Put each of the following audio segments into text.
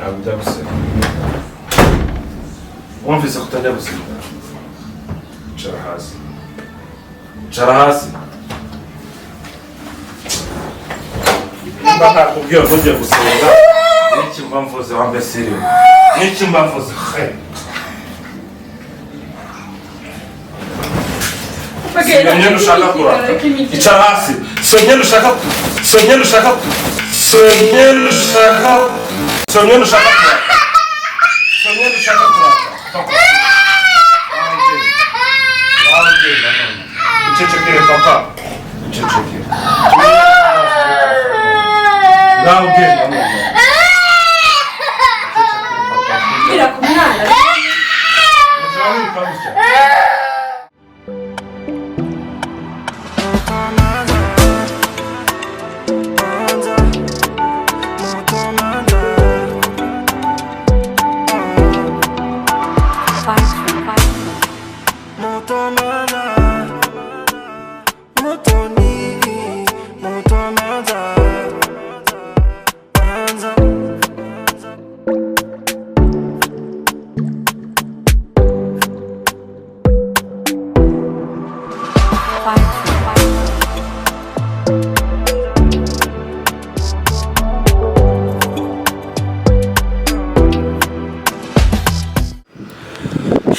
Abujya gusenga. Wumvise kutajya gusenga. Cara hasi. Mbaka kubwira ko ugiye gusenga. Niki mba mvuze wambe seriyo. Niki mba mvuze. Sonyera ushaka kurata. Icara hasi. Sonyera ushaka kurata. Sonyera ushaka kurata. Ucecekere papa. Ucecekere. Ngaho genda none. Mira ku mwana. Uzawi kabuza.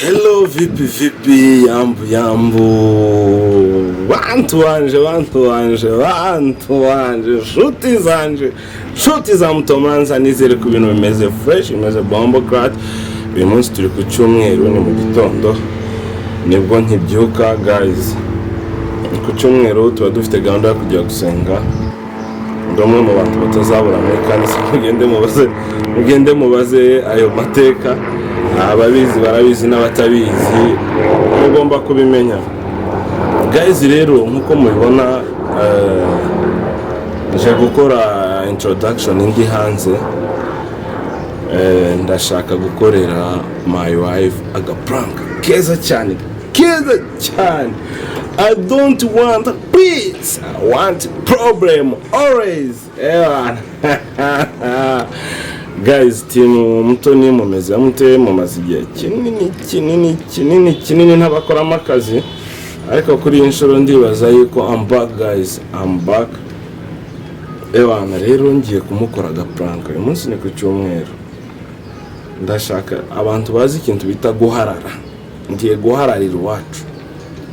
Hello vipi yambu bantu wanje shuti za mutomanza nizere ku bintu bimeze fresh bimeze bombo crat uyu munsi turi ku cyumweru ni mu gitondo nibwo ntibyuka guys ku cyumweru tuba dufite gahunda yo kujya gusenga ndomwe mu bantu batazabura muri kanisa mugende mubaze ayo mateka ababizi barabizi n'abatabizi mugomba kubimenya guys rero nkuko mubibona nje gukora introduction indi hanze ndashaka gukorera my wife aga prank keza cyane I don't want peace, I want problem always. Guys, timu mutoni mumeze mute mumazigiye kinini ntabakora amakazi ariko kuri inshuro ndibaza yuko I'm back guys, I'm back. Rero ngiye kumukora ga prank uyu munsi ni ku cyumweru. Ndashaka abantu bazi ikintu bita guharara. Ngiye guhararira iwacu.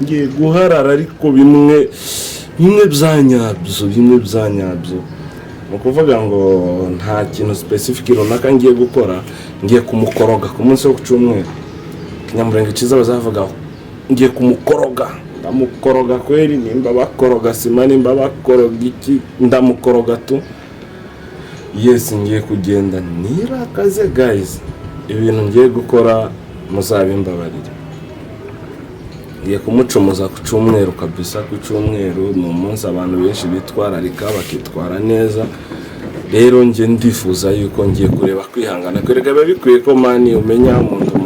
Ngiye guharara ariko bimwe byanyabyo. Mukuvuga ngo nta kintu specific runaka ngiye gukora, ngiye kumukoroga ku munsi wo ku cyumweru. Kinyamurenge ciza bazavuga ngiye kumukoroga. Ndamukoroga kweri nimba bakoroga sima nimba bakoroga iki ndamukoroga tu. Yes ngiye kugenda nirakaze guys. Ibintu ngiye gukora muzabimbabarira. Ngiye kumucomoza ku cyumweru kabisa ku cyumweru ni umunsi abantu benshi bitwararika bakitwara neza. Rero nge ndifuza yuko ngiye kureba kwihangana kwereka babikwiye ko mani umenya umuntu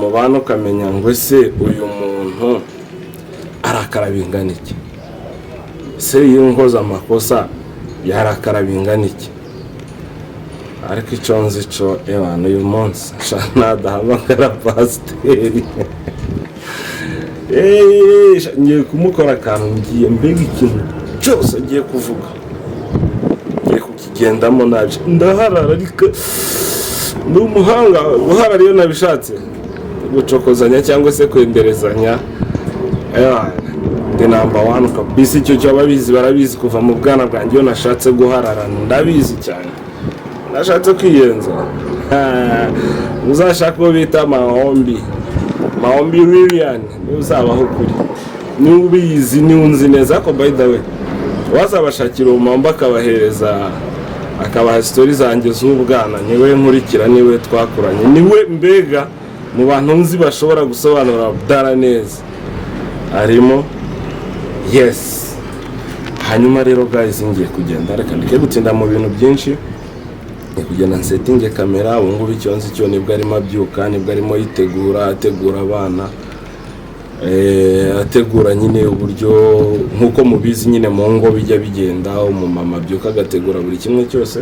mubana ukamenya ngo se uyu muntu arakara bingana iki, se yinkoza amakosa yarakara bingana iki. Ariko icyo nzi cyo abantu uyu munsi nadahamagara pasiteri ngiye kumukora akantu ngiye mbega ikintu cyose agiye kuvuga ngiye kukigendamo nabyo ndaharara ariko ndi umuhanga guharara iyo nabishatse gucokozanya cyangwa se kwenderezanya ndi number 1 kabisa. Icyo cyo ababizi barabizi kuva mu bwana bwanjye iyo nashatse guharara ndabizi cyane. Nashatse kwiyenza uzashaka ko bita mahombi Lilian uzabaho kuri ni ubizi ni unzi neza ko by the way wazabashakira umamba akabahereza akabaha stories zanjye z'ubwana niwe nkurikira niwe twakuranye niwe mbega mu bantu nzi bashobora gusobanura budara neza arimo. Yes hanyuma rero guys ngiye kugenda reka ndike gutinda mu bintu byinshi kugenda setting kamera ubu ngubu icyo nzi cyo nibwo arimo abyuka nibwo arimo yitegura ategura abana ategura nyine uburyo nkuko mubizi nyine mu ngo bijya bigenda umumama abyuka agategura buri kimwe cyose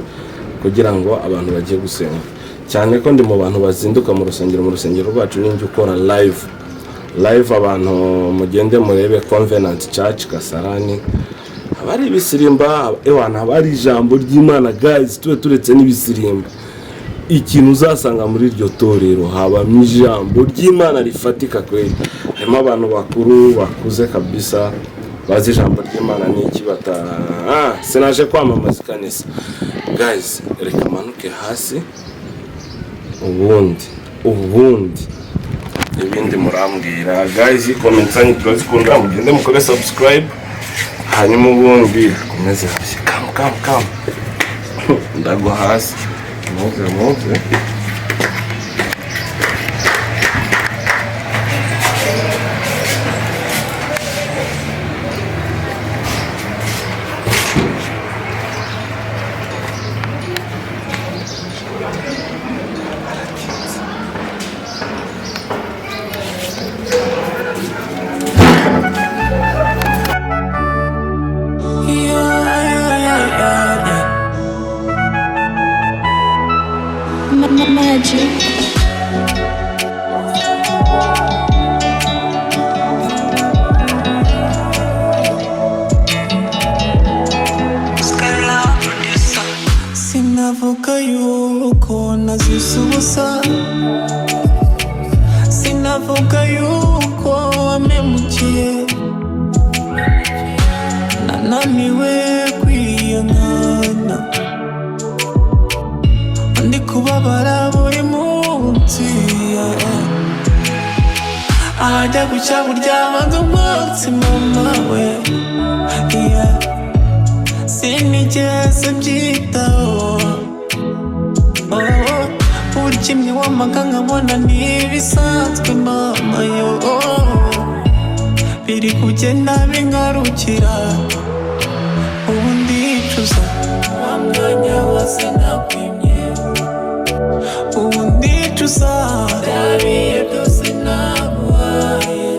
kugira ngo abantu bagiye gusenga, cyane ko ndi mu bantu bazinduka mu rusengero rwacu n'injye ukora live abantu mugende murebe Covenant Church Kasarani, abari ibisirimba ewana, abari ijambo ry'Imana guys, tube turetse n'ibisirimba, ikintu uzasanga muri iryo torero habamo ijambo ry'Imana rifatika kweli, harimo abantu bakuru bakuze kabisa bazi ijambo ry'Imana n'iki sinaje kwamamaza ikanisa guys, reka manuke hasi ubundi ibindi murambwira guys, comment zanyu turazikunda, mugende mukore subscribe, hanyuma ubundi komeze hasi, come ndagwa hasi, muze Magic. Sinavuga yuko nazize ubusa, sinavuga yuko wamemukiye, nananiwe kwiyangana, ndi kubabara buri munsi, ahajya gucya burya banza umunsi mama we, sinigeze mbyitaho, urikimwe w'amaga nkabona n'ibisanzwe mama yo, biri kugenda bingarukira, ubu ndicuza wa mwanya wose nakwimye, ubu ndicuza byabiye byose naguhaye,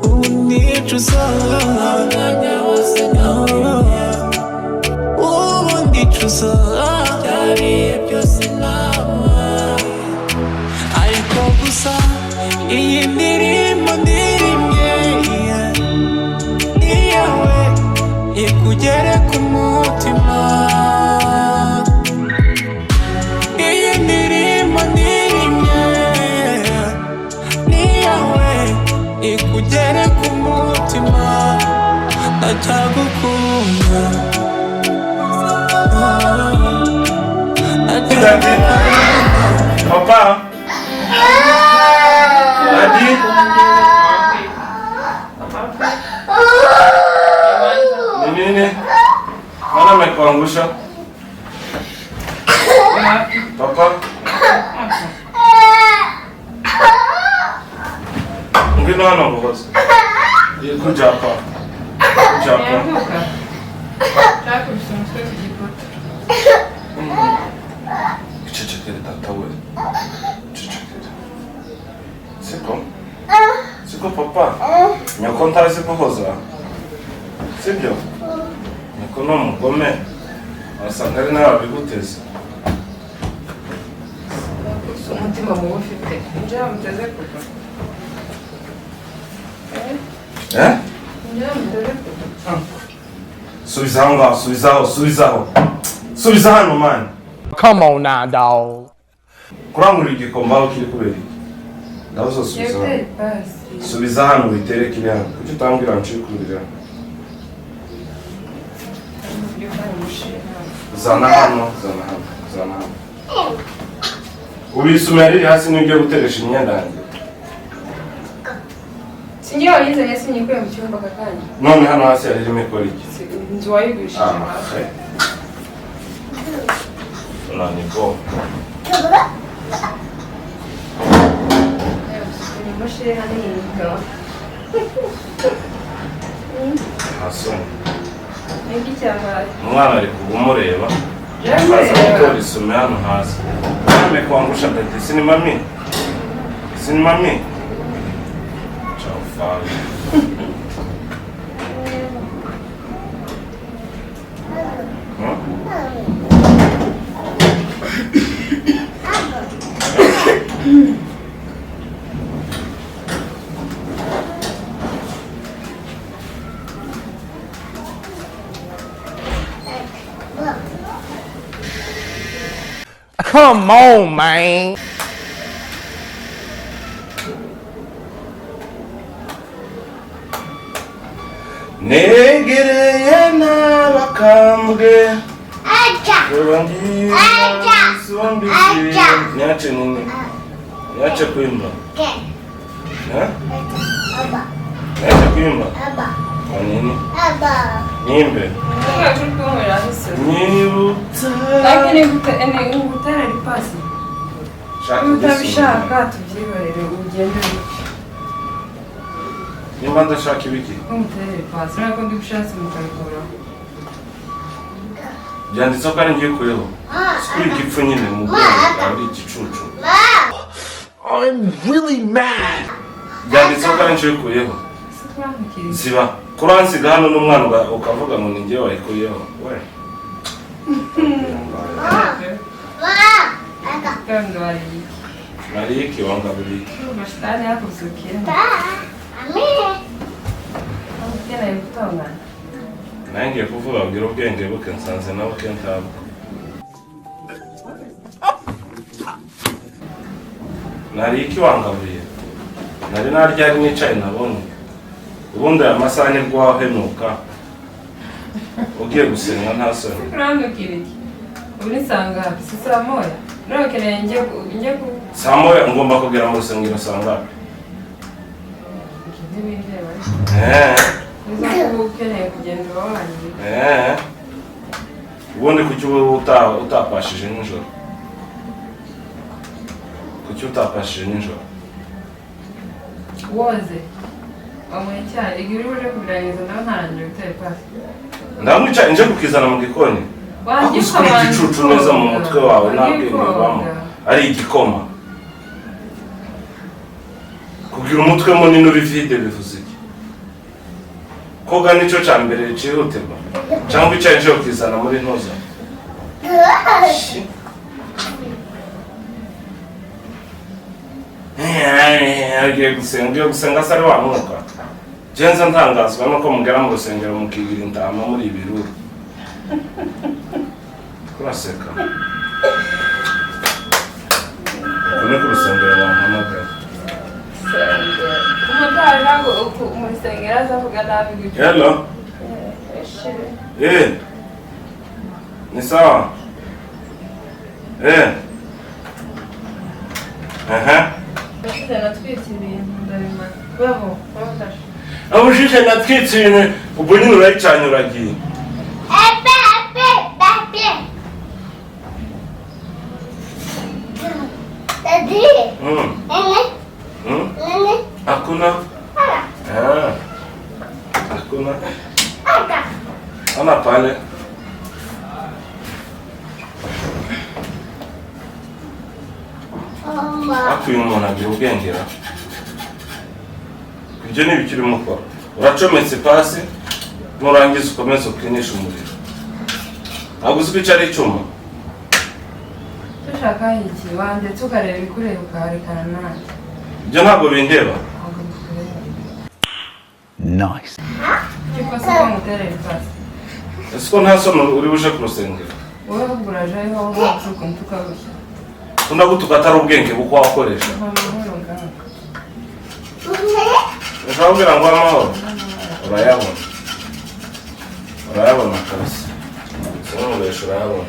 ubu ndicuza wa mwanya wose nakwimye, ubu ndicuza byabiye byose naguhaye, ariko gusa iyi ndirimbo ndirimye ni yawe ikugere ku mutima, iyi ndirimbo ndirimye ni yawe ikugere ku mutima, ndacyagukunda, Papa Daddy nini mana amekuangusha papa, ngine wana mbogozi kuja hapa Cecekere tata we, cecekere. Siko papa, nyoko ntazi kuhoza, sibyo? Nyoko ni umugome, wasanga ari nawe wabiguteze. umutima mubi ufite, njya muteze kuva. Njya muteze kuva. Subizaho ngaho, subiza hano mani. Come on now, dog. Kurangura igikombe aho kiri kubera iki? Ndabuza subiza hano. Subiza hano witere kiri hano. Kuki utambwira nshikurira? Zana hano. Ubisumira riri hasi n'ibyo guteresha imyenda yanjye. Sinjye wayizanye sinyikuye mu cyumba kakanya. None hano hasi hari imikoro iki? Nzi wayigurishije hasi. Niko. Mushe hani yinka. Hasoni. Niki cyamara. Umwana ari kubumureba. Aza gutora isume hano hasi. Amekuangusha tete, si ni mami? Ciao Fabio. Come on, man. Negereye n'abakambwe Aja. Niache nini? Niache kuimba. Ke. Ha? Aba. Niache kuimba. Aba. Kwa nini? Aba. Nimbe. Ntabwo turi kumwera hose. Nyibuta. Lakini ngutera ripasi. Utabishaka tubyihorere ugende. Nimba ndashaka ibiki? Ngutera ripasi. Ntabwo ndi gushatse mukabikora. Byanditse ko ari ngiye kuyeho. Sikuri igipfu nyine mu bwenge ari igicucu. I'm really mad. Byanditse ko ari ngiye kuyeho. Ziba. Kuransiga hano n'umwana ukavuga ngo ninjye wayikuyeho. We. Kando ari. Mariki wanga buri. Bastani hapo sukieni. Amine. Tena yutonga. Nange kuvuga ubwira ubwenge buke nsanze nawe kentabwo. Nariki wangabuye. Nari naryari nicaye nabonye. Ubundi aya masaha nibwo wahenuka. Ugiye gusenga nta soni. Kurando kiriki. Uri sanga sisa moya. None kene nje ku Saa moya ngomba kugera mu rusengero saa ngapi? Ubundi kuki utapashije nijoro? Kuki utapashije nijoro? Woze. Amwecha igiri uje kubirangiza nawe ntarangire gutera pasi. Ndamwica nje kukizana mu gikoni. Akuzikuri igicucu neza mu mutwe wawe nabwenge bamo. Ari igikoma. Kugira umutwe munini uri vide bivuze iki? Koga nico ca mbere cihutirwa. Cyangwa icyayi cyo kizana muri ntoza. Agiye gusenga sari wa mwuka. Jenza ntangazwa nuko mugera mu rusengero mukigira intama muri ibiruru. Kuraseka. Kone ku rusengero bampamagara. Umutari ntabwo umusengera azavuga nabi gutyo. Hello. Ni sawa? Natwitse ibintu ndabimara. Babo, bafashe. Abujije natwitse ibintu ubwo nyine urayicanye uragiye. Daddy. Hakuna? Hakuna? Ana pale. Akuye umuntu agira ubwengera. Ibyo ni bikiri mukora. Uracometse pasi nurangiza ukomeza ukinisha umuriro. Ntabwo uzi ko icyo ari icyuma. Tushaka iki wande tukareba ikureba ukaharekana nanjye. Ibyo ntabwo bindeba. Nice. Cyuko se ko mutere pasi. Ese ko nta sono uri buje ku rusengero? Wowe kuguraje aho wavuga ntukabushya. Tunagutuka atari ubwenge buko wakoresha. Ushobora ngo amahoro. Urayabona. Urayabona kabisa. Sinumubesha urayabona.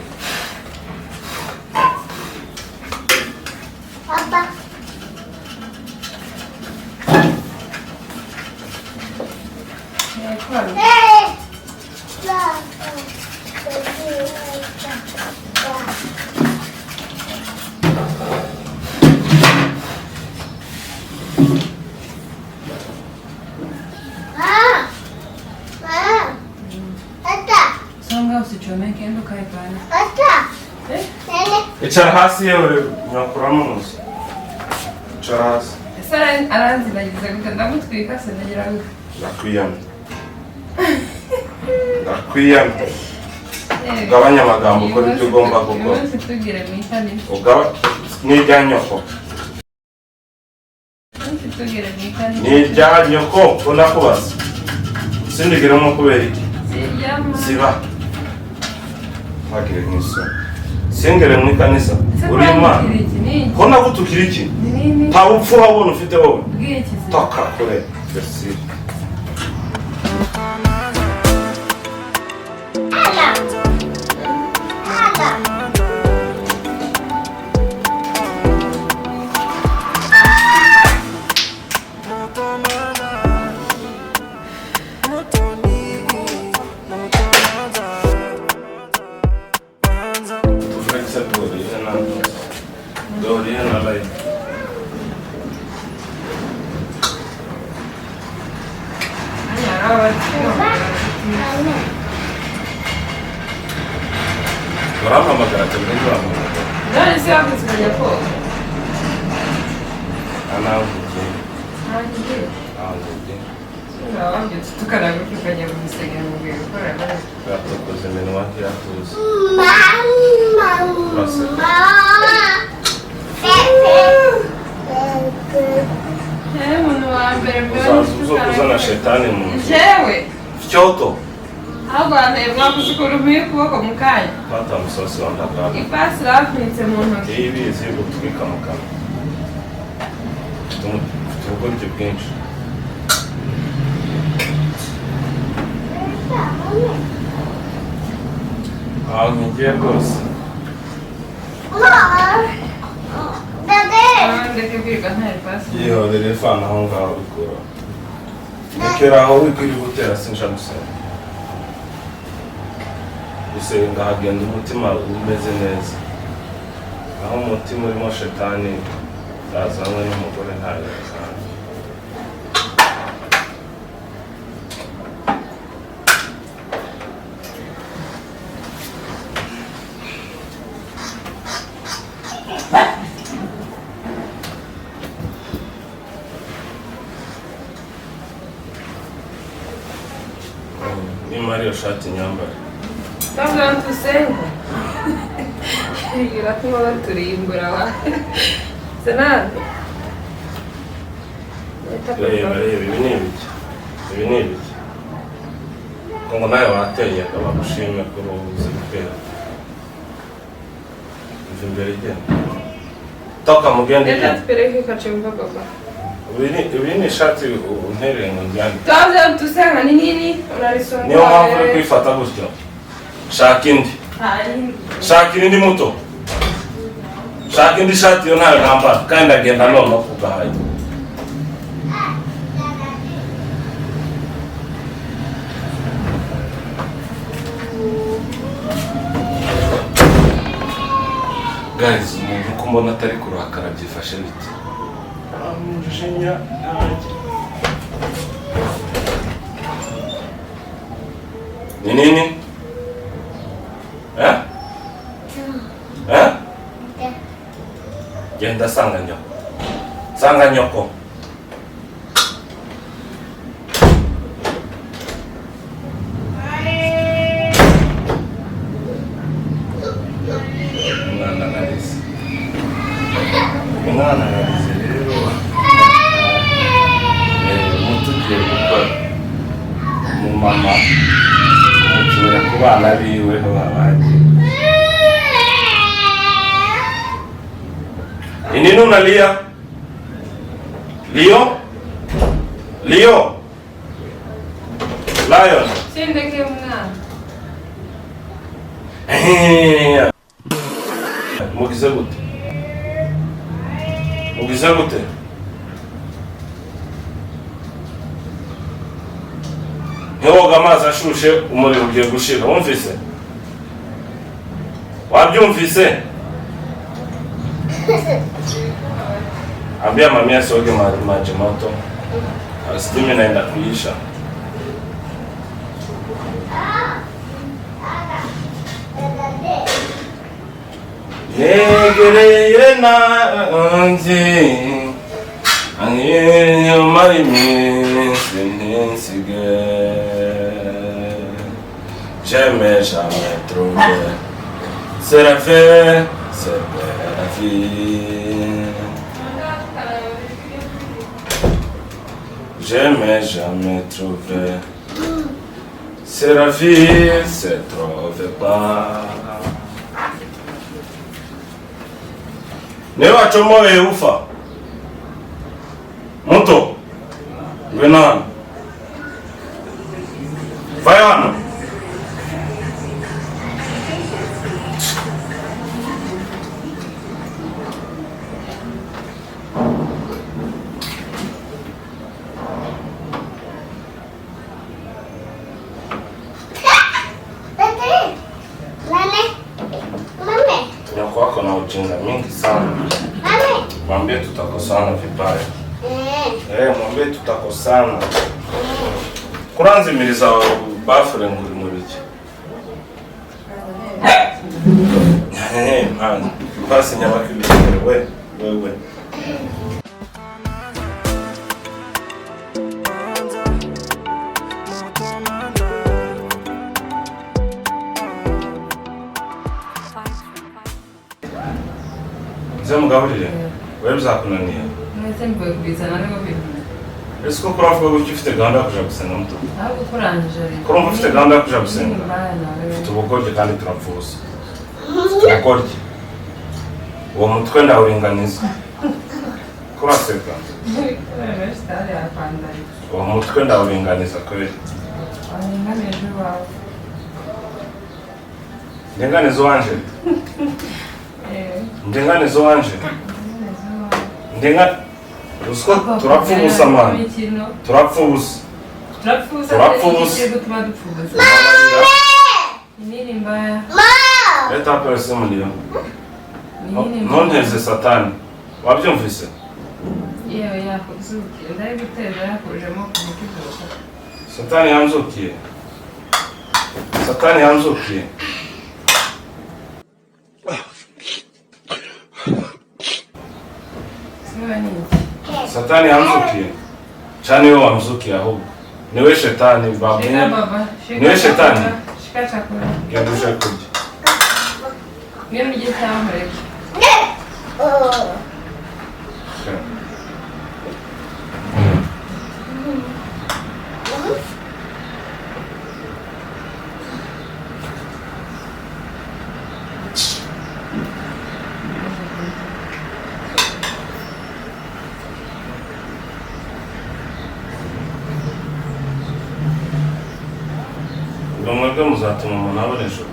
Papa. usichomeke ndo kae pale. Ata. Icara hasi yewe nyakuramo umunsi. Icara hasi. Sara aranzi bagize gute ndamutwika se ndagira gute. Ndakwiyamye. Ndakwiyamye. Ugabanya amagambo ukora ibyo ugomba gukora. Umunsi tugire mwitani. Nijyanyoko. Tugire mwitani. Nijyanyoko unakubaza. Sindigiramo kubera iki? Siyama. Siba. Bagire nk'iso. Sengere mu kanisa. Uri Imana. Ko nagutukira iki? Nta upfu wabona ufite wowe. Toka kure. Merci. Warampamagara cyane warampamagara. None se yavuze kujya koga? Anavuze. Ntagiye. Avuze. Urabambye tukaraga tukajya mu gisenge mu gihe ukora bari. Batokoze menwa yatuze. Umuntu wa mbere uzana shetani mu nzu. Jewe. Cyoto. Ahubwo mwakushukura umuye ukuboko mu kanya. Fata musosi wa ndagara. Ipasi rafunitse mu ntoki. Ibi isi gutwika mu kanwa. Tumukurikije bwinshi. Ngiye rwose. Ndeke kwiga nta ipasi. Yihorere fana aho ngaho bikura. Rekera aho wikwiri gutera sinsha gusenga. Gusenga hagenda umutima umeze neza. Aho umutima urimo shetani yazanywe n'umugore ntayo yazanye. Ni Mario shati nyambara. Ntabwo ntusenga. Iratuma baturimbura wa. Senade. Reba ibi ni ibiki. Ibi ni ibiki. Kongo nawe wateye akaba gushimye kuri ubuzi bwera. Mve imbere igenda. Toka mugende. Reka tupeleke kachumba baba. Ibi ni shati untere ngo njyane. Ntabwo ntusenga ni nini? Unarisonga. Niyo mpamvu uri kwifata gutyo. Shaka indi. Shaka indi muto. Shaka indi shati yo ntayo nambara kandi agenda none kugahaye. Guys, umuntu uko mbona atari kurakara byifashe bite? Umujinya ntaje. Ni nini? Genda sanga nyoko. Sanga nyoko. Mwana narize rero. Mutugiye gukora. Mama. Mukinira ku bana biwe ho babanje. Nini unalia? Leo? Leo? Lion? Sindeke mwana. Mugize gute? Mugize gute? Ntiwoga amazi ashushe umuriro ugiye gushira, wumvise? Wabyumvise? Ambia mami asoge maji moto. Asitimi naenda kuisha. Negereye na anzi Angye marimi sinsige Jamais jamais trouvé C'est fait la vie Jamais trouvé C'est la vie, c'est trouvé pas Niwe wachomoye ufa. Muto. Ngwino hano. Vayo hano. Nyoko wako na ujinga mingi sana. Mwambie tutakosana vibaya. Mwambie tutakosana. Kuranzimiriza bafure nguri muri iki. Man. Basi nyabaki wewe. Mugahurire wewe bizakunaniye mwese mvuye kubizana ariko bibi ese ko kuravuga ko ufite gahunda yo kuja gusenga muto ntabwo kurangije ariko ko ufite gahunda yo kuja gusenga tubugorye kandi turapfuza tubugorye uwo mutwe ndawuringaniza kuraseka uwo mutwe ndawuringaniza kweli ndenganizo wanje ndenganizo wanje Rusko turapfubusa man. Turapfubusa. Nini mbaya? Leta hapa simu ndio. Noneze satani. Wabyumvise? Yewe yakuzukiye. Ndari guteza yakujemo kumukivuka. Satani yanzukiye. Satani yanzukiye. Satani yanzukiye. Chani wewe wamzukiye ahubwo. Niwe shetani babu. Niwe shetani. Shika chakula. Yandusha kurya. Mimi nijitamu. Mwebwe muzatuma umuntu abona ijoro.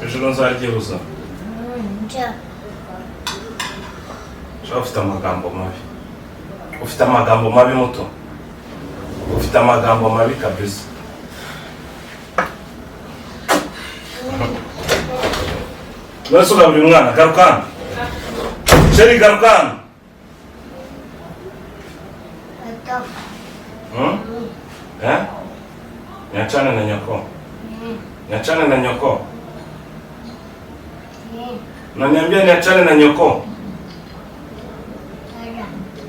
Ijoro nzaryibuza. Ufite amagambo mabi. Ufite amagambo mabi muto. Ufite amagambo mabi kabisa. Nasuka buri mwana garukana. Sheri garukana. Nyachane na nyoko. Nyachane na nyoko. Unaniambia niachane na nyoko?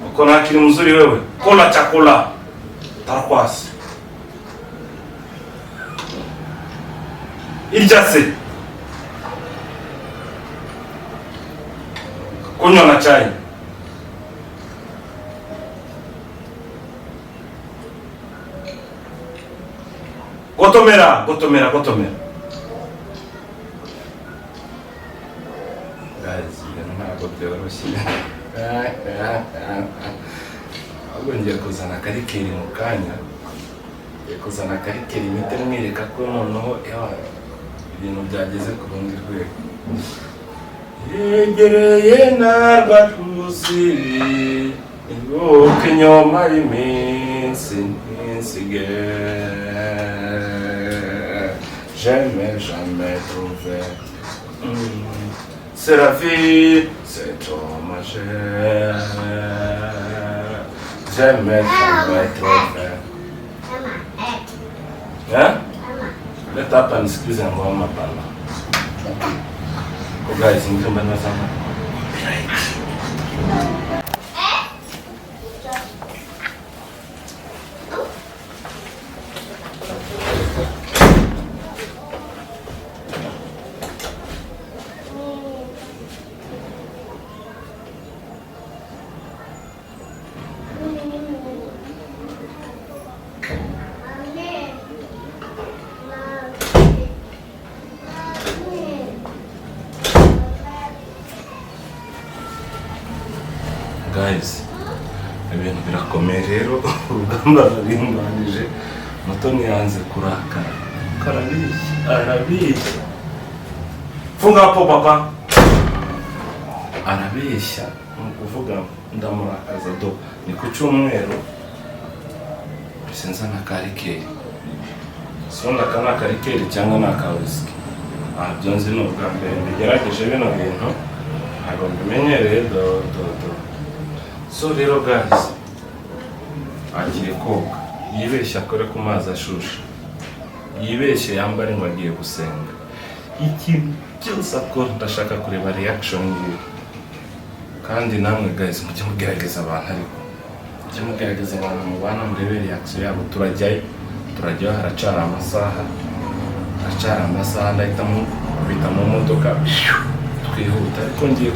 Uko na akili mzuri wewe. Kula chakula. Tarakwasi. Ijase. Kunywa na chai. Gotomera. Guys, ntabwo byoroshye. Ahubwo ngiye kuzana karikeri mu kanya. Kuzana karikeri imite mwereka ko noneho ibintu byageze ku rundi rwego. Yegereye narwaruzi ibuka inyuma y'iminsi ntisige. Jamais trouvé. C'est la vie, c'est dommage. Jamais trouvé. Hein? Leta hapa nisikize ngoma pana. Kwa guys, mjomba na sana. Guys, ibintu birakomeye rero urugamba rwarimbanije. Mutoni yanze kurakara. Arabishya. Funga hapo papa. Arabishya. Ukuvuga ndamurakaza do. Ni ku cyumweru. Bisenza na karikeri. Sonda kana karikeri cyangwa na kawuski. Byonzi no bwa mbere bigerageje bino bintu. Ntabwo bimenyereye do. So rero guys, agiye koga. Yibeshya akore ku mazi ashushe. Yibeshye yambare ngo agiye gusenga. Ikintu cyose akora ndashaka kureba reaction ye. Kandi namwe guys mujye mugerageza abantu ariko. Mujye mugerageza abantu mubana murebe reaction yabo. Turajya haracara amasaha. Ndahita mu modoka. Twihuta ariko ngiye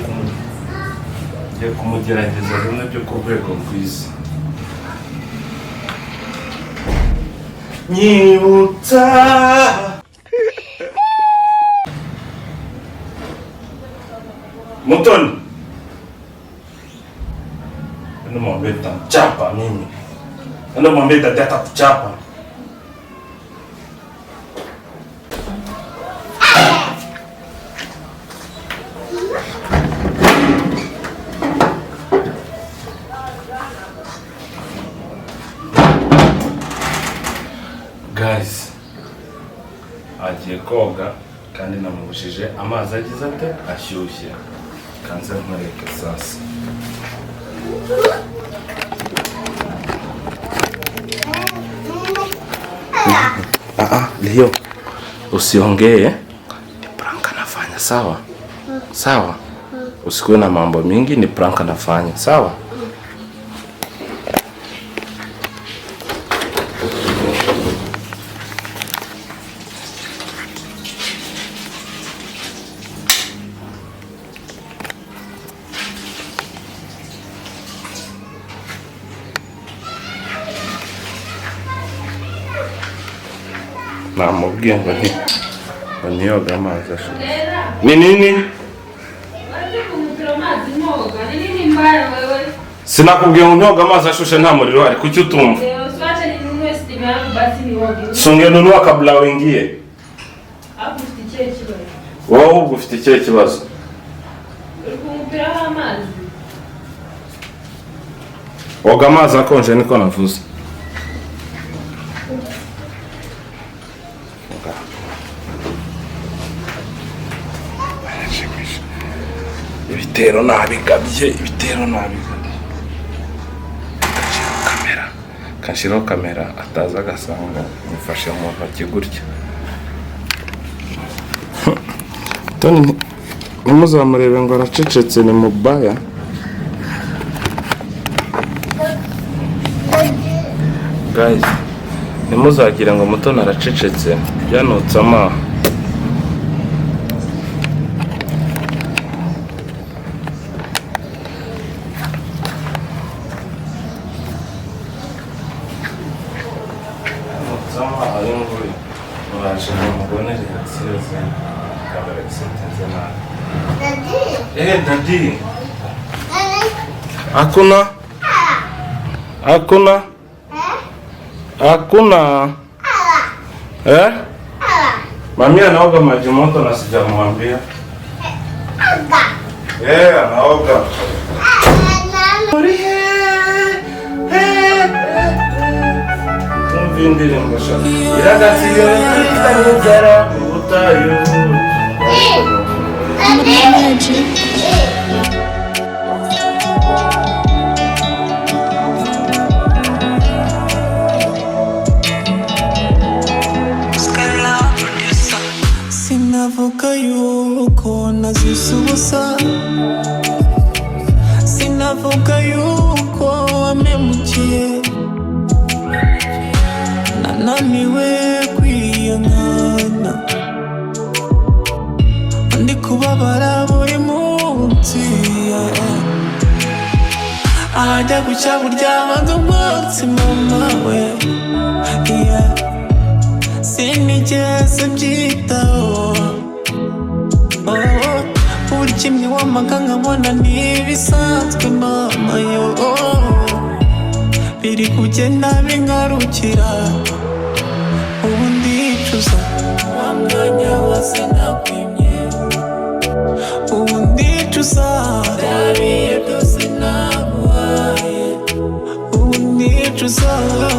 kumugerageza bimwe byo ku rwego rwiza. Nyibutsa Mutoni ndo mwambeta chapa mimi ndo mwambeta data kuchapa. Guys, agiye koga kandi namubujije amazi agize ate ashyushye. Kanze nkoreke sasa. Leo usiongee. Ni prank nafanya, sawa? Sawa? Usikuwe na mambo mingi, ni prank nafanya, sawa? Namubwiye ngo niyoga amazi ashushe. Ni nini? Sinakubwiye ngo niyoga amazi ashushe nta muriro ari. Kuki utumva? Songe nunua kabla uingie. Wowe ufite ikihe kibazo? Oga amazi akonje niko navuze. Ibitero nabigabye. Kashiro kamera ataza gasanga nifashe mu ntoki gutya. Toni nimuzamurebe ngo aracecetse ni mubaya. Guys, nimuzagire ngo Mutoni aracecetse yanutse ama. Daddy. Hakuna. Mami anaoga maji moto na sijamwambia. Anaoga. Tumvindire mbasha. Iragatiyo itanigera ubutayu. Sinavuga yuko nazisubusa, sinavuga yuko wamemukiye, nananiwe kwiyangana, ndi kubabara buri munsi. Ajya gucya burya banza umunsi mama we, sinigeze mbyitaho. Urikimwe w'amaganga nkabona ntibisanzwe mama ye. biri kugenda bingarukira ubu ndicuza wa mwanya wose nakwimye ubu ndicuza byariye byose naguhaye ubu ndicuza wa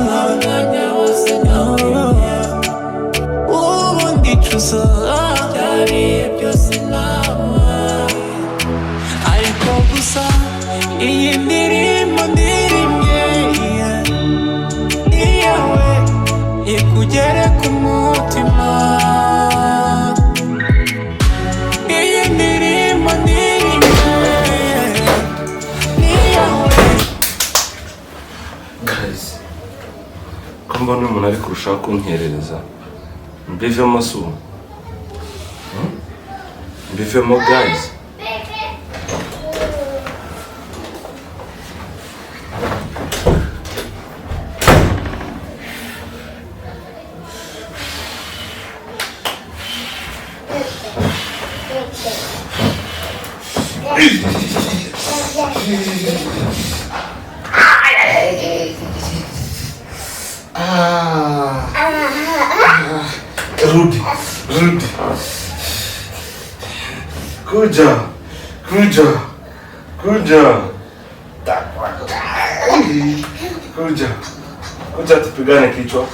mwanya wose nakwimye ubu ndicuza byariye byose naguhaye ariko gusa iyi ndirimbo ndirimye iyawe ikugere ku mutima iyi ndirimbo ndirimye iyawe. Guys, ko mbona umuntu ari kurushaho kunkerereza mbivemo su mbivemo guys. Rubi. Kuja tupigane kichwa.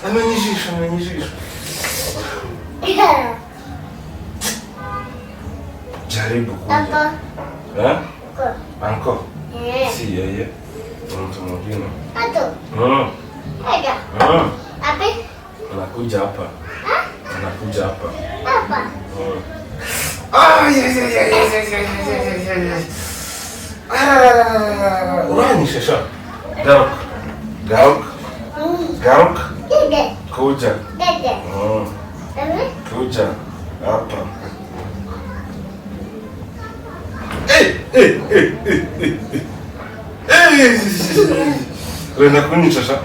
Amenijisha. Jaribu kuja. Anko. Si yeye. Mtu mwingine. Anakuja hapa. Urani shasha. Gauk. Kuja. Kuja hapa. Rena kuni shasha.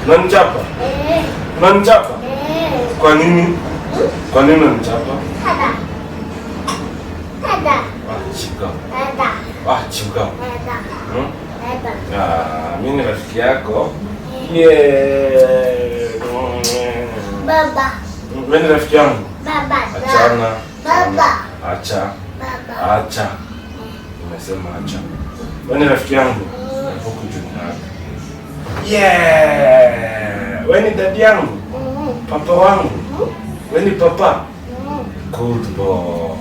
Unanichapa? Kwa nini? Kwa nini unanichapa? Chika. Mimi ni rafiki yako. Baba. Wewe ni rafiki yangu? Baba. Achana. Baba. Acha. Baba. Acha. Nimesema acha. Wewe ni rafiki yangu? Huku juu. Wewe ni dadi yangu? Papa wangu? Wewe ni papa? Good boy.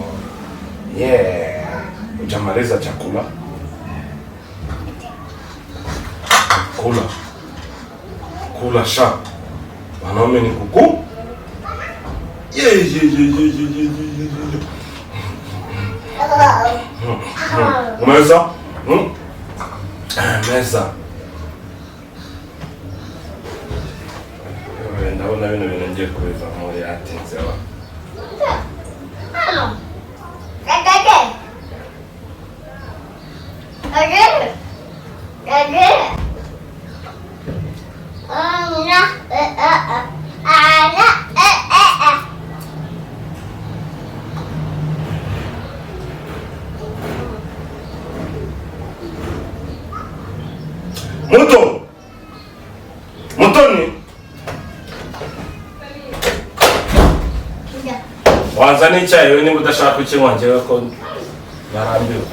Ujamaliza chakula? Kula sha. Wanaume ni kuku? Umeza? Meza. Ndabona bino bintu ngiye kubiva muri atinze wa. Mutoni. Wanzani icyayi we niba udashaka kukinywa njyewe ko narambiwe.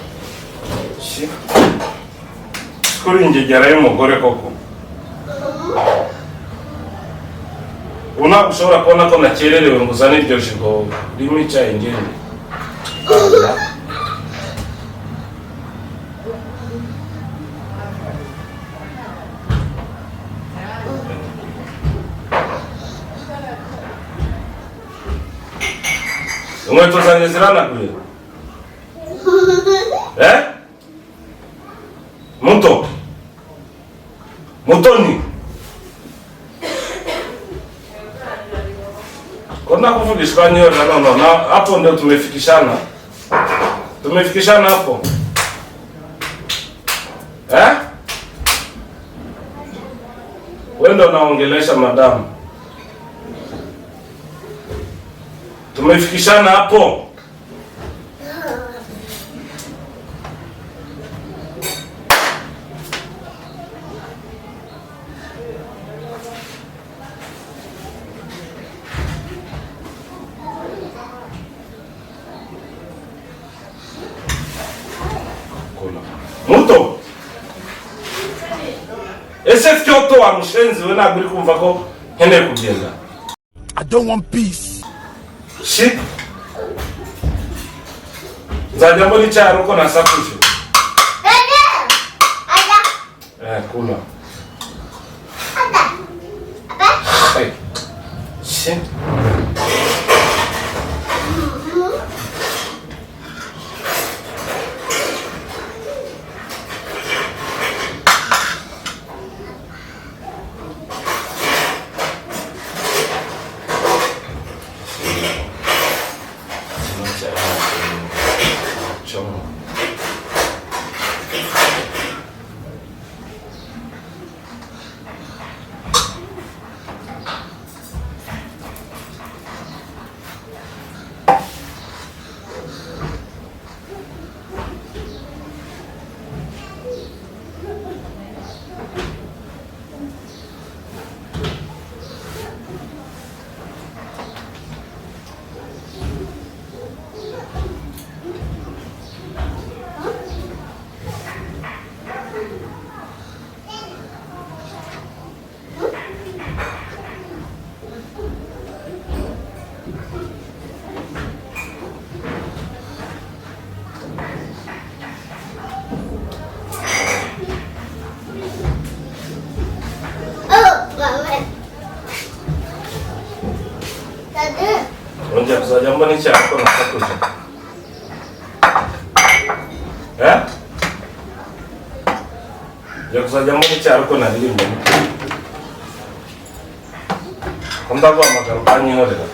Kuri ingegera y'umugore koko. Una ushobora kubona ko nakererewe ngo uzane iryo jigo ririmo icyayi ngende. Inkweto zanjye ziranaguye. Mutoni. Kuna kufundishwa nyo na hapo ndio tumefikishana. Tumefikishana hapo. Wewe ndo unaongelesha madam. Tumefikishana hapo. Muto. Ese fyoto wa mushenzi we naguri kumva ko hene kugenda. I don't want peace. Shit. Nzajya mbona icyaro ko nasakuje. Kula. Hey. Shit. Onde kuzajya mbona icyaro ko nasakuje. Kuzajya mbona icyaro ko naririmbye. Ndaguhamagara ukanyihorera.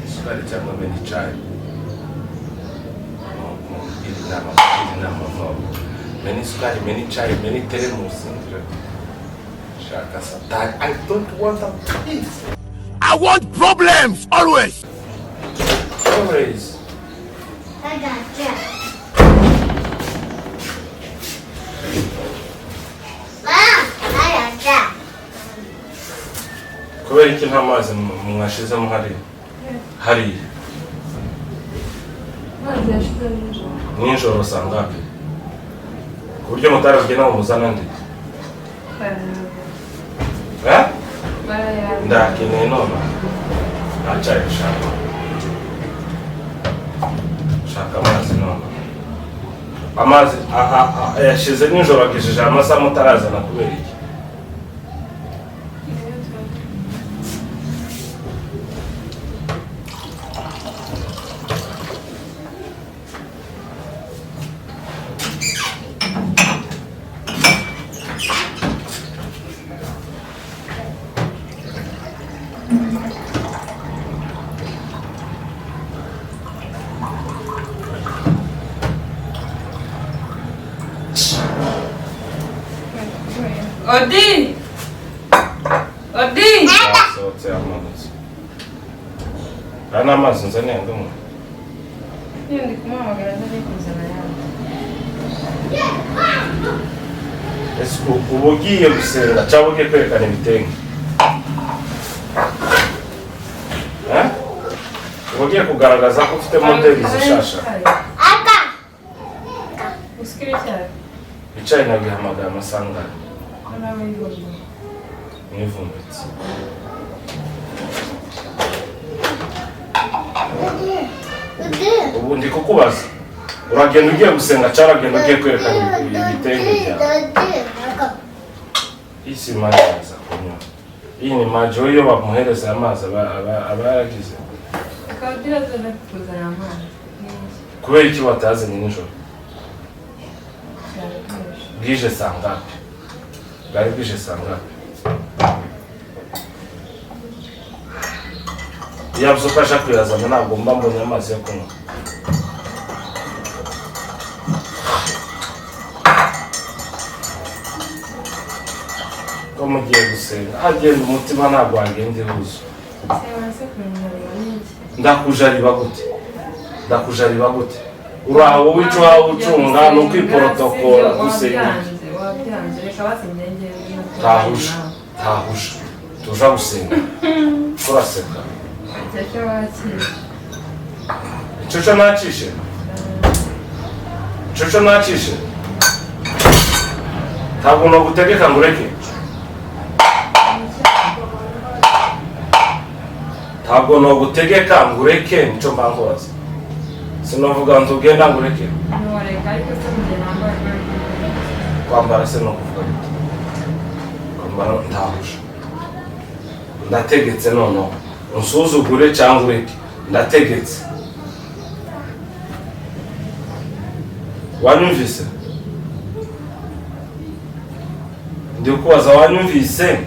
Sukari cyangwa bene chai. Many sukari, many chai, many teremus. Shaka satay. I don't want a peace. I want problems always. Always. I got you. Kubera iki nta mazi mwashizemo hari Mazi yashize nijoro. Nijoro sangapi? Ku buryo mutarabigena muzana ndi? Ndakeneye none. Ntacaye gushaka. Shaka amazi none. Amazi yashize nijoro agejeje amasaha mutarazana kubera iki? Odi! Sohotse amazi. Ana amazi nzane yandumu. Iyo ndi kumuhamagara ntagiye kuzana yanjye. Ese uba ugiye gusenga cyangwa ugiye kwerekana ibitenge? Uba ugiye kugaragaza ko ufite modeli zishasha? Usikire cyane. icyayi nagihamagaye amasanga n'abandi mwivumbitse. Ubu ndi kukubaza uragenda ugiye gusenga cyangwa uragenda ugiye kwerekana ibitenge byawe? Iyi si maji yaza kunywa. Iyi ni maji iyo bamuhereza amazi aba yaragize. akabwira zone kuzana amazi Kubera iki watazanye nijoro? Bwije saa ngapi? Bwari bwije saa ngapi? Yabuze ko ashaka kuyazana ntabwo mba mbonye amazi yo kunywa. Ko mugiye gusenga agenda umutima ntabwo wagenda ihuzo. Ndakujariba gute? Ndakujariba gute? Uraho wico wawe ucunga no kwiprotokora gusenga. wabyanze reka basengenge Tahusha. Tahusha. Tuja gusenga. Turaseka. cyo wakira Ico nacishe. Ico nacishe. Ntabwo no gutegeka ngureke. Ntabwo no gutegeka ngureke nico mbankoza. Sinovuga ntugenda ngureke. ntiwareka ariko se mu gihe nambaye Kwambara se no kuvuga gute? Kwambara ntahusha. Ndategetse nono. Unsuzugure cyangwa ureke. Ndategetse. Wanyumvise? Ndi kubaza wanyumvise?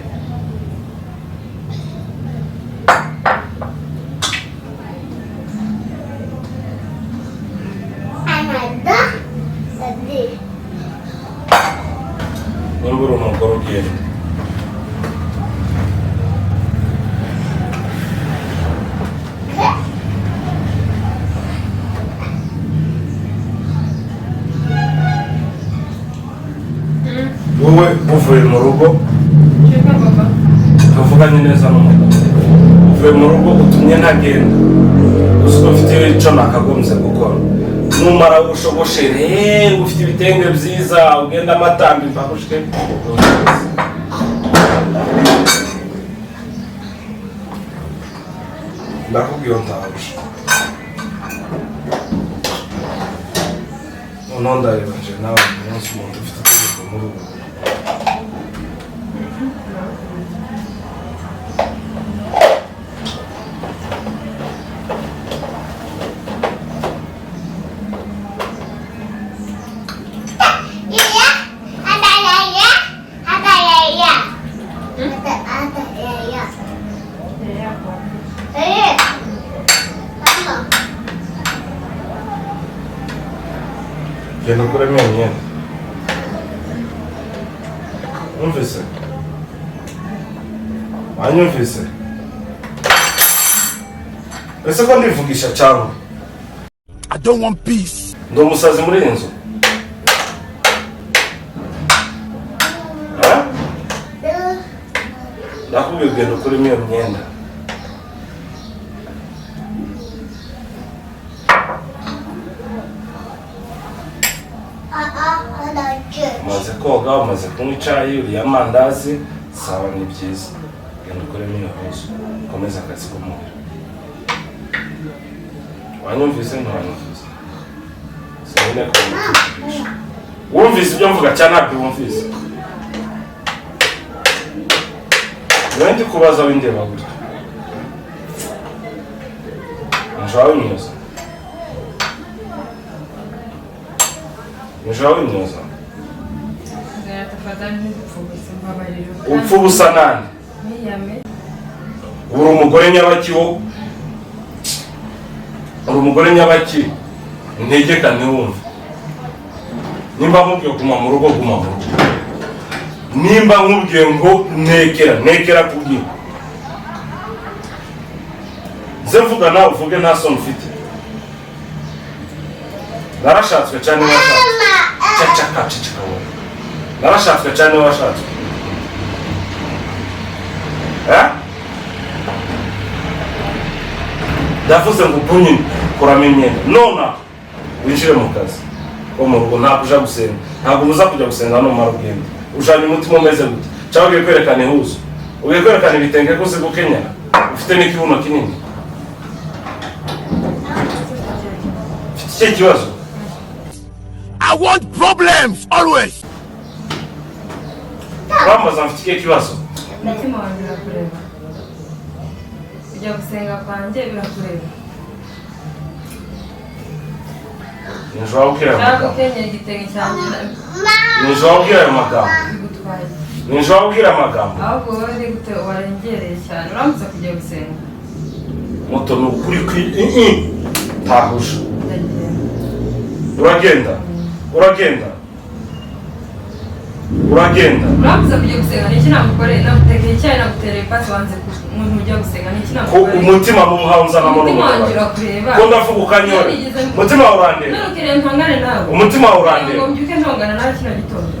Nimbura umugore ugenda. Wowe uvuye mu rugo tuvuganye neza n'umugabo. Uvuye mu rugo utumye ntagenda. Gusa ufite icyo nakagombye gukora. Numara gushogoshere ufite ibitenge byiza ugenda amatambi mbabushke. Ndakubwiye ntahusha. Nonda yebanje nawe umunsi umuntu ufite itegeko mu rugo. Genda ukure imyenda. Wumvise? Wanyumvise? Ese ko ndivugisha cyangwa? I don't want peace. Ndi umusazi muri iyi nzu. Ndakubwiye genda ukure imyenda. Umaze koga, umaze kunywa icyayi, uriye amandazi, sawa ni byiza. Genda ukuremo iyo huzo, ukomeze akazi k'umubiri. Wanyumvise ntiwanyumvise? Sinine ko wumvise. Wumvise ibyo mvuga cyane ntabwo wumvise. Ndi kubaza windeba gutya. Njwawe imyoza. Njwawe imyoza. Upfu busa nani? Uri umugore nyabaki wo? Uri umugore nyabaki? Ntegeka ntiwumve. Nimba nkubwiye guma mu rugo, guma mu rugo. Nimba nkubwiye ngo nekera kubwiye. Nze mvuga nawe uvuge nta soni ufite. Narashatswe cyane washatswe. Cacaka wowe. Narashatswe cyane washatswe. Ndavuze ngo bunyine kuramo imyenda. Nona winjire mu kazi. wo mu rugo ntabwo uja gusenga ntabwo muza kujya gusenga no mu rugendo ujanye umutima umeze gute cyangwa ugiye kwerekana ihuzo ugiye kwerekana ibitenge ko uzi gukenya ufite n'ikibuno kinini ufite iki kibazo I want problems always. Rambaza mfite iki kibazo umutima wanjye urakureba kujya gusenga kwanjye birakureba Ninjwa ukira ntabwo ukenyera igitenge cyanjye Ninjwa ukira ayo magambo bigutwaye Ninjwa ukira amagambo ahubwo wowe ni gute warengereye cyane uramutse kujya gusenga moto ni ukuri tahusha ndagenda uragenda uramutse kujya gusenga niki nagukoreye nagutekeye icyayi nagutereye pasi wanze umuntu ujya gusenga niki nagukoreye umutima muhaunza na mono umutima wanjye urakureba ko ndavuga ukanyora umutima urandeba nurukire ntongane nawe umutima urandeba ngo mbyuke ntongana nawe kino gitondo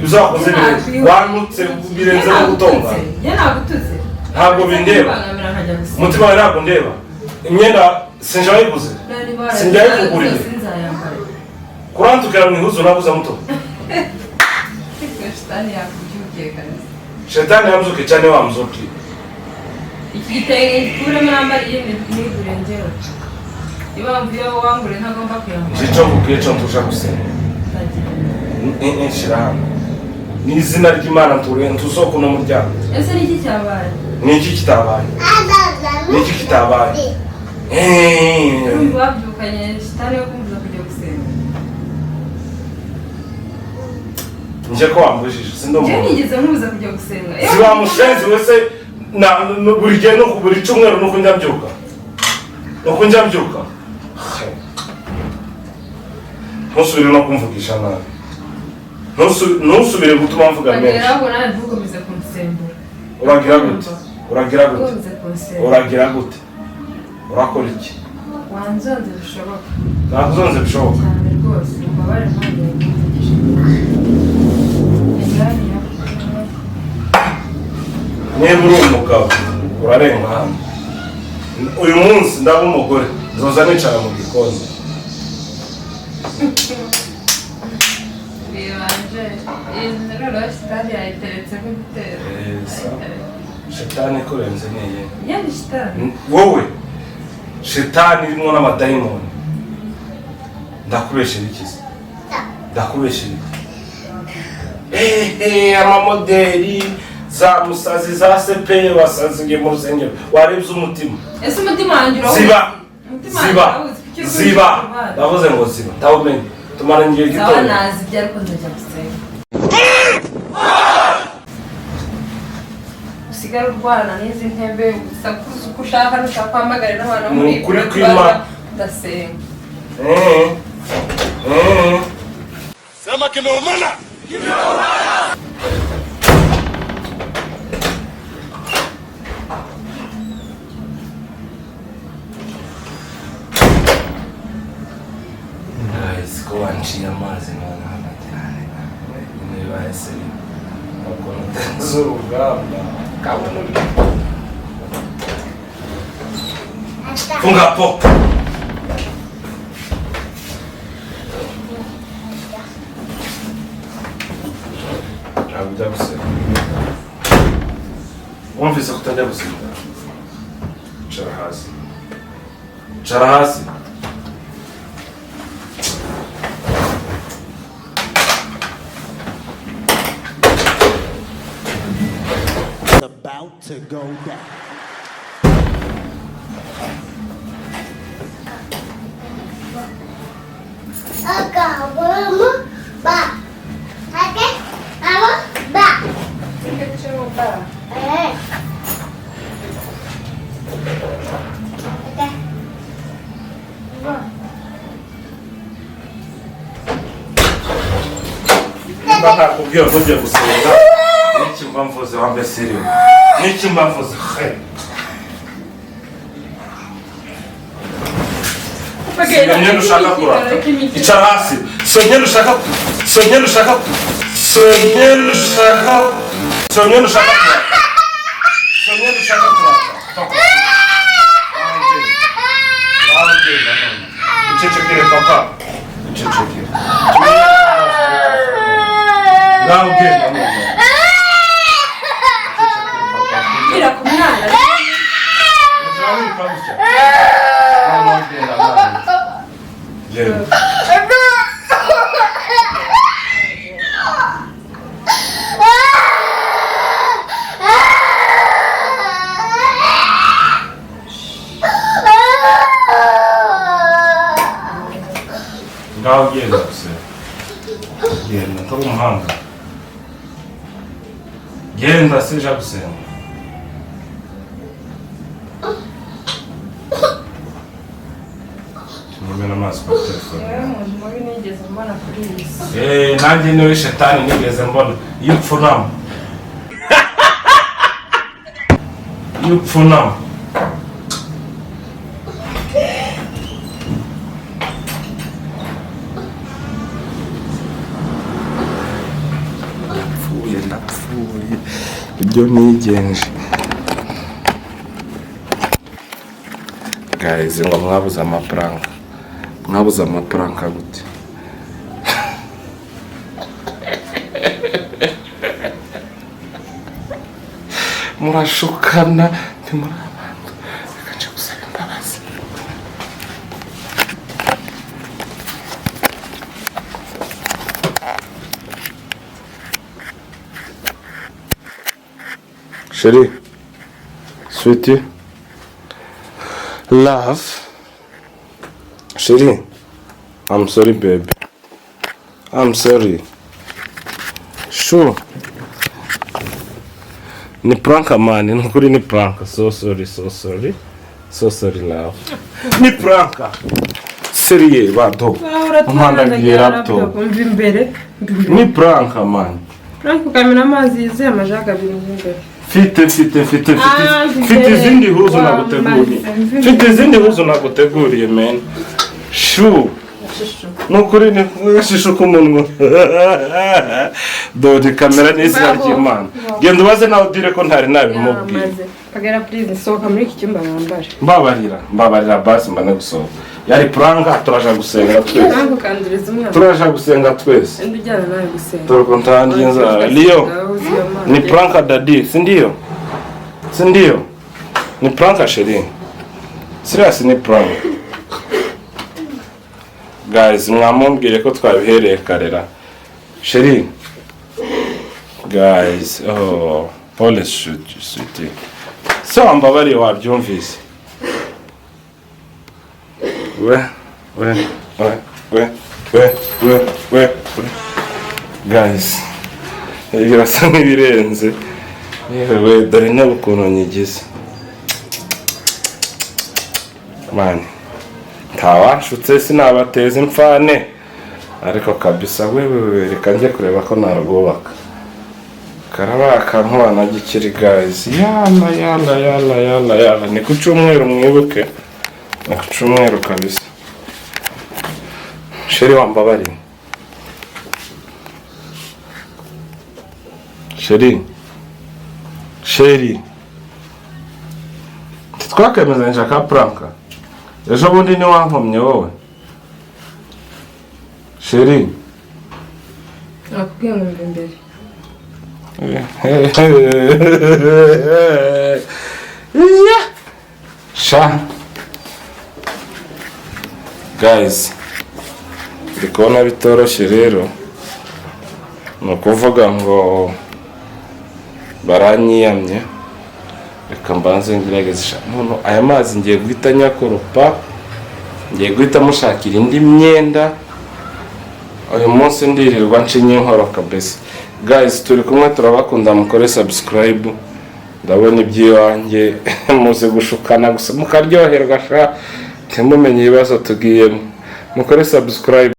uzakoze neza wanutse birenze no gutonga ye nagutuze ntabwo bindeba umutima wawe ntabwo ndeba imyenda sinje wayiguze sinjya yikugurira kurantukira mu ihuzo nabuze muto Shetani yamuzuke cyane wa mzuki iki gitenge gikuremo nambariye nigure njyewe impamvu iyo wangure ntagomba kuyambara icyo mubwiye cyo ntusha gusenga shira hano ni izina ry'Imana ntusoko no muryango ese niki cyabaye niki kitabaye urumva wabyukanye shitani yo kumbuza kujya gusenga nje ko wambujije sindo mu nigeze nkubuza kujya gusenga ziba mushenzi wese na buri gihe no buri cyumweru no kunjya mbyuka ntusubire no kumvugisha nabi ntusubire gutuma mvuga menshi ntabwo nawe ntukomeze kunsembura uragira gute urakora iki wanzonze bishoboka ntabwo uzonze bishoboka cyane rwose umubare ntabwo yagumvugije niba uri umugabo urarenga hano uyu munsi ndaba umugore nzoza nicara mu gikoni bibanje iyi rero shitani yayiteretse nk'igitero shetani ikurenze niye yani shitani wowe shetani irimo n'amadayimoni ndakubeshera ikizi amamoderi za musazi za sepeye wasanzwe mu rusengero warebye umutima ese umutima wanjye ziba ndavuze ngo ziba tawumenye tumara ngiye gitondo sawa nazi ibyo ariko nzajya gusenga usigara urwana n'izi ntebe usakuza uko ushaka nushaka kwamagarira n'abantu muri kuri kwima ndasenga Sema kimeumana. Ko wanciye amazi none hano cyane niba ese uko ntanze urugamba kabone funga po abujya gusenga wumvise kutajya gusenga cara hasi About to go down. Baka kubwira ko ugiye gusenga n'iki mvuze wambe seriyo n'iki mvuze Sonye ushaka kurata icara hasi sonye ushaka kurata ceceke ngaho genda Mira ku mwana. ngaho genda se genda to umuhanga genda se ja gusenga nimena amazi kwa telefone Umuntu mubi nigeze mbona kuri iyi si. nanjye niwe shetani nigeze mbona iyo upfunama iyo upfunama napfuye ibyo nigenje guys ngo mwabuze amafaranga gute murashukana ntimurabanda reka nje gusaba imbabazi Chérie, sweetie, love, chérie, I'm sorry baby, I'm sorry, sure, ni prank man, nukuri ni prank, so sorry love, ni prank, seriye bado, umwana gira laptop, ni prank man, Prank kamera amazi yuzuye amajaka abiri imbere. Fite izindi huzu naguteguriye men. Shu. Nukuri ni gashisho kumunwa. Dore kamera n'izina ry'Imana. Genda ubaze nawe dire ko ntari nabimubwiye. Kagera please sohoka muri iki cyumba mwambare. Mbabarira basi mbana gusohoka. Yari pranga turaje gusenga twese. Prank ukandiriza umwana. Turaje gusenga twese. Ndi ujyana nawe gusenga. Toko ntangiye nzara. Leo. Ni prank daddy, si ndio? Ni prank chérie. Serious ni prank. Guys, mwamumbwire ko twabihereye karera. Chérie. Guys, Paul sweetie. So ambabari wabyumvise. We. Guys. Birasa nk'ibirenze. Yewe dore n'ukuntu nyigize. Man. Ntawashutse sinabateza imfane. Ariko kabisa wewe reka njye kureba ko narwubaka. Karabaka nk'abana gikiri guys. Yala. Ni ku cyumweru mwibuke. Ni ku cyumweru kabisa. Chérie wambabari. Chérie. Twakemezanyije ka prank. Ejo bundi ni wankomye wowe. Chérie. Nakubwiye ngo mbe imbere. Sha. Guys. Ndikubona bitoroshye rero. Ni ukuvuga ngo baranyiyamye. Reka mbanze ngerageze none aya mazi ngiye guhita nyakoropa. Ngiye guhita mushakira indi myenda. Uyu munsi ndirirwa nshinye inkoroka bese. Guys, turi kumwe turabakunda mukore subscribe. Ndabona ibyiwanjye muze gushukana gusa mukaryoherwa sha. Mumenye ibibazo tugiyemo. Mukore subscribe.